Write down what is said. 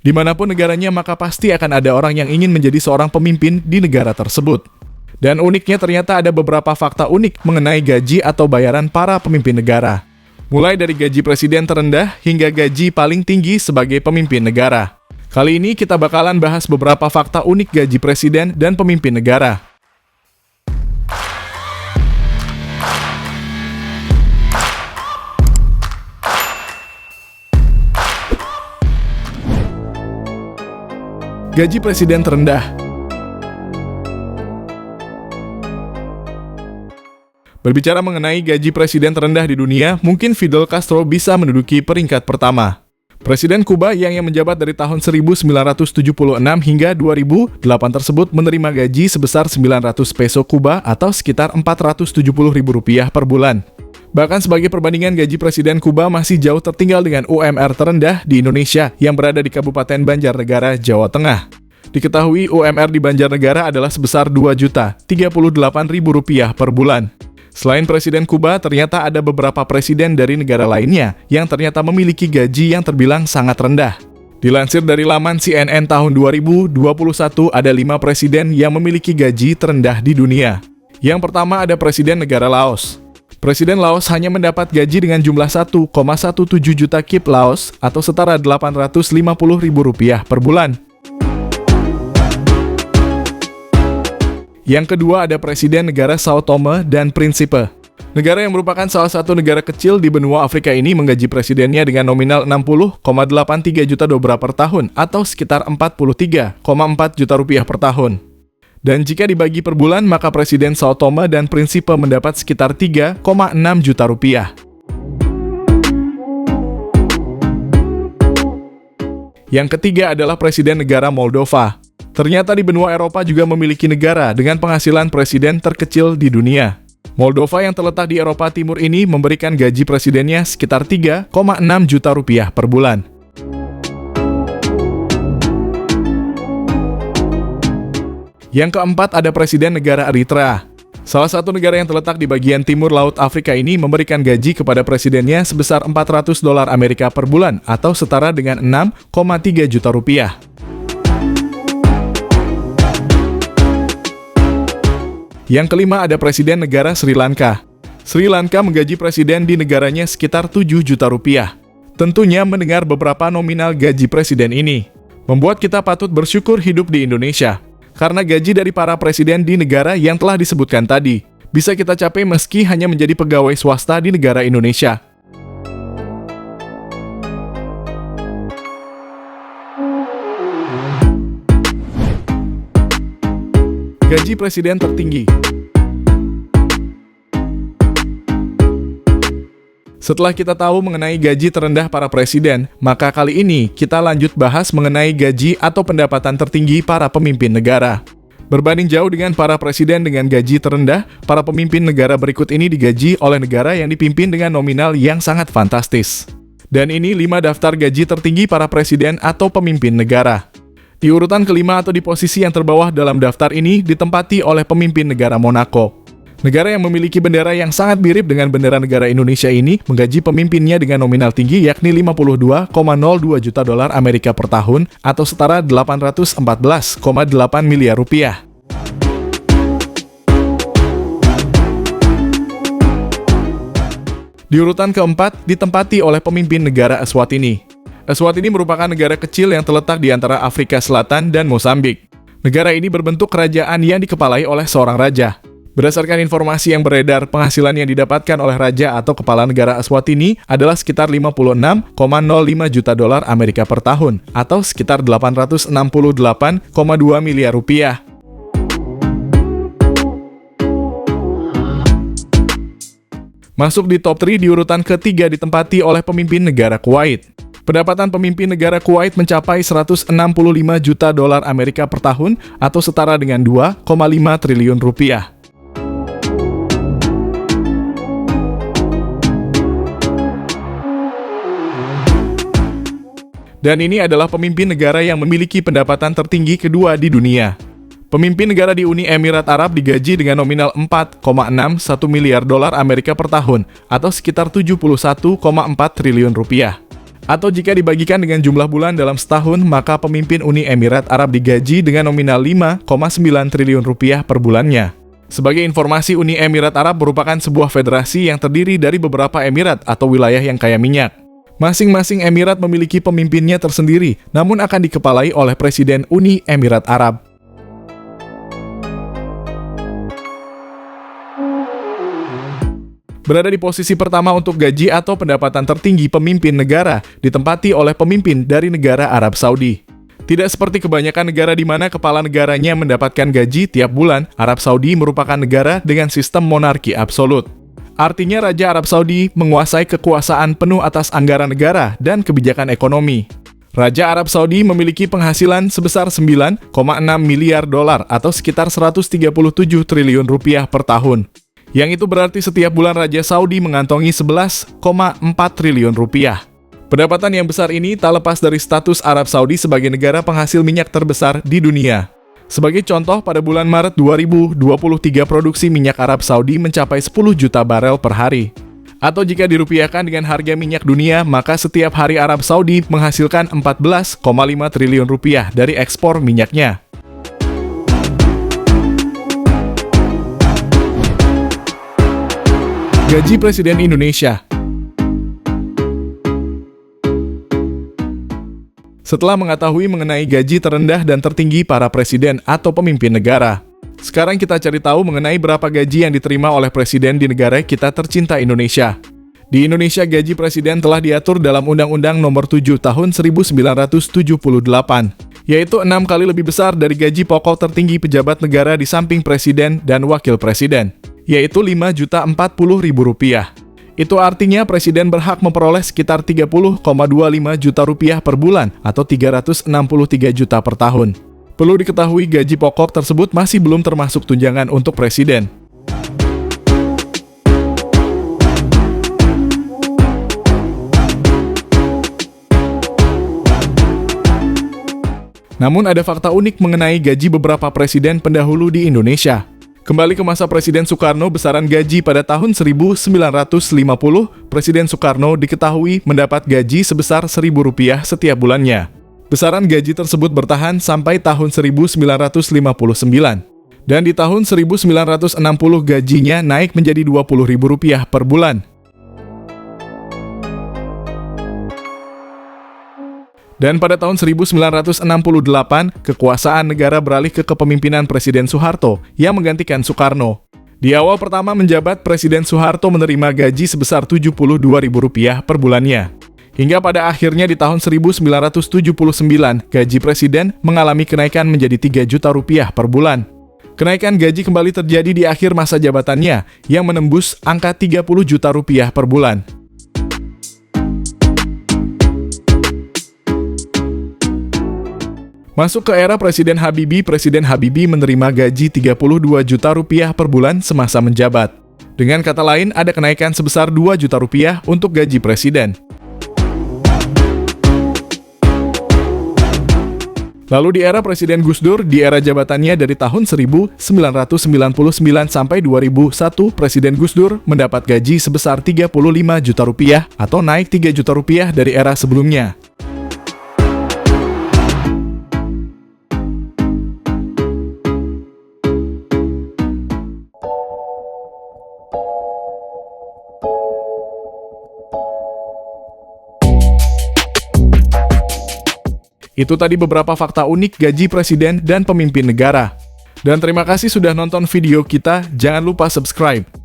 Dimanapun negaranya, maka pasti akan ada orang yang ingin menjadi seorang pemimpin di negara tersebut. Dan uniknya ternyata ada beberapa fakta unik mengenai gaji atau bayaran para pemimpin negara. Mulai dari gaji presiden terendah hingga gaji paling tinggi sebagai pemimpin negara. Kali ini kita bakalan bahas beberapa fakta unik gaji presiden dan pemimpin negara. Gaji presiden terendah. Berbicara mengenai gaji presiden terendah di dunia, mungkin Fidel Castro bisa menduduki peringkat pertama. Presiden Kuba yang menjabat dari tahun 1976 hingga 2008 tersebut menerima gaji sebesar 900 peso Kuba atau sekitar Rp470.000 per bulan. Bahkan sebagai perbandingan, gaji presiden Kuba masih jauh tertinggal dengan UMR terendah di Indonesia yang berada di Kabupaten Banjarnegara, Jawa Tengah. Diketahui UMR di Banjarnegara adalah sebesar Rp2.038.000 per bulan. Selain Presiden Kuba, ternyata ada beberapa presiden dari negara lainnya yang ternyata memiliki gaji yang terbilang sangat rendah. Dilansir dari laman CNN tahun 2021, ada 5 presiden yang memiliki gaji terendah di dunia. Yang pertama ada Presiden negara Laos. Presiden Laos hanya mendapat gaji dengan jumlah 1,17 juta kip Laos atau setara Rp850.000 per bulan. Yang kedua ada Presiden negara Sao Tome dan Principe. Negara yang merupakan salah satu negara kecil di benua Afrika ini menggaji presidennya dengan nominal 60,83 juta dobra per tahun atau sekitar Rp43,4 juta per tahun. Dan jika dibagi per bulan, maka Presiden Sao Tome dan Principe mendapat sekitar Rp3,6 juta. Yang ketiga adalah Presiden negara Moldova. Ternyata di benua Eropa juga memiliki negara dengan penghasilan presiden terkecil di dunia. Moldova yang terletak di Eropa Timur ini memberikan gaji presidennya sekitar Rp3,6 juta per bulan. Yang keempat ada Presiden negara Eritrea. Salah satu negara yang terletak di bagian timur Laut Afrika ini memberikan gaji kepada presidennya sebesar $400 Amerika per bulan atau setara dengan Rp6,3 juta. Yang kelima ada Presiden negara Sri Lanka. Sri Lanka menggaji presiden di negaranya sekitar Rp7 juta. Tentunya mendengar beberapa nominal gaji presiden ini membuat kita patut bersyukur hidup di Indonesia. Karena gaji dari para presiden di negara yang telah disebutkan tadi bisa kita capai meski hanya menjadi pegawai swasta di negara Indonesia. Gaji presiden tertinggi. Setelah kita tahu mengenai gaji terendah para presiden, maka kali ini kita lanjut bahas mengenai gaji atau pendapatan tertinggi para pemimpin negara. Berbanding jauh dengan para presiden dengan gaji terendah, para pemimpin negara berikut ini digaji oleh negara yang dipimpin dengan nominal yang sangat fantastis. Dan ini 5 daftar gaji tertinggi para presiden atau pemimpin negara. Di urutan kelima atau di posisi yang terbawah dalam daftar ini ditempati oleh pemimpin negara Monaco. Negara yang memiliki bendera yang sangat mirip dengan bendera negara Indonesia ini menggaji pemimpinnya dengan nominal tinggi yakni $52,02 juta Amerika per tahun atau setara Rp814,8 miliar. Di urutan keempat ditempati oleh pemimpin negara Eswatini. Eswatini merupakan negara kecil yang terletak di antara Afrika Selatan dan Mozambik. Negara ini berbentuk kerajaan yang dikepalai oleh seorang raja. Berdasarkan informasi yang beredar, penghasilan yang didapatkan oleh raja atau kepala negara Eswatini adalah sekitar $56,05 juta Amerika per tahun atau sekitar Rp868,2 miliar. Masuk di top 3 di urutan ketiga ditempati oleh pemimpin negara Kuwait. Pendapatan pemimpin negara Kuwait mencapai $165 juta Amerika per tahun atau setara dengan Rp2,5 triliun. Dan ini adalah pemimpin negara yang memiliki pendapatan tertinggi kedua di dunia. Pemimpin negara di Uni Emirat Arab digaji dengan nominal $4,61 miliar Amerika per tahun atau sekitar Rp71,4 triliun. Atau jika dibagikan dengan jumlah bulan dalam setahun, maka pemimpin Uni Emirat Arab digaji dengan nominal 5,9 triliun rupiah per bulannya. Sebagai informasi, Uni Emirat Arab merupakan sebuah federasi yang terdiri dari beberapa emirat atau wilayah yang kaya minyak. Masing-masing emirat memiliki pemimpinnya tersendiri, namun akan dikepalai oleh Presiden Uni Emirat Arab. Berada di posisi pertama untuk gaji atau pendapatan tertinggi pemimpin negara, ditempati oleh pemimpin dari negara Arab Saudi. Tidak seperti kebanyakan negara di mana kepala negaranya mendapatkan gaji tiap bulan, Arab Saudi merupakan negara dengan sistem monarki absolut. Artinya Raja Arab Saudi menguasai kekuasaan penuh atas anggaran negara dan kebijakan ekonomi. Raja Arab Saudi memiliki penghasilan sebesar 9,6 miliar dolar atau sekitar 137 triliun rupiah per tahun. Yang itu berarti setiap bulan Raja Saudi mengantongi 11,4 triliun rupiah. Pendapatan yang besar ini tak lepas dari status Arab Saudi sebagai negara penghasil minyak terbesar di dunia. Sebagai contoh, pada bulan Maret 2023 produksi minyak Arab Saudi mencapai 10 juta barel per hari. Atau jika dirupiahkan dengan harga minyak dunia, maka setiap hari Arab Saudi menghasilkan 14,5 triliun rupiah dari ekspor minyaknya. Gaji Presiden Indonesia. Setelah mengetahui mengenai gaji terendah dan tertinggi para presiden atau pemimpin negara, sekarang kita cari tahu mengenai berapa gaji yang diterima oleh presiden di negara kita tercinta Indonesia. Di Indonesia, gaji presiden telah diatur dalam Undang-Undang Nomor 7 Tahun 1978, yaitu 6 kali lebih besar dari gaji pokok tertinggi pejabat negara di samping presiden dan wakil presiden, yaitu Rp5.040.000. Itu artinya presiden berhak memperoleh sekitar 30,25 juta rupiah per bulan atau 363 juta per tahun. Perlu diketahui gaji pokok tersebut masih belum termasuk tunjangan untuk presiden. Namun ada fakta unik mengenai gaji beberapa presiden pendahulu di Indonesia. Kembali ke masa Presiden Soekarno, besaran gaji pada tahun 1950, Presiden Soekarno diketahui mendapat gaji sebesar Rp1.000 setiap bulannya. Besaran gaji tersebut bertahan sampai tahun 1959. Dan di tahun 1960 gajinya naik menjadi Rp20.000 per bulan. Dan pada tahun 1968, kekuasaan negara beralih ke kepemimpinan Presiden Soeharto yang menggantikan Soekarno. Di awal pertama menjabat, Presiden Soeharto menerima gaji sebesar Rp72.000 per bulannya. Hingga pada akhirnya di tahun 1979, gaji presiden mengalami kenaikan menjadi Rp3 juta per bulan. Kenaikan gaji kembali terjadi di akhir masa jabatannya yang menembus angka Rp30 juta per bulan. Masuk ke era Presiden Habibie menerima gaji Rp32 juta per bulan semasa menjabat. Dengan kata lain, ada kenaikan sebesar Rp2 juta untuk gaji presiden. Lalu di era Presiden Gus Dur, di era jabatannya dari tahun 1999 sampai 2001, Presiden Gus Dur mendapat gaji sebesar Rp35 juta atau naik Rp3 juta dari era sebelumnya. Itu tadi beberapa fakta unik gaji presiden dan pemimpin negara. Dan terima kasih sudah nonton video kita, jangan lupa subscribe.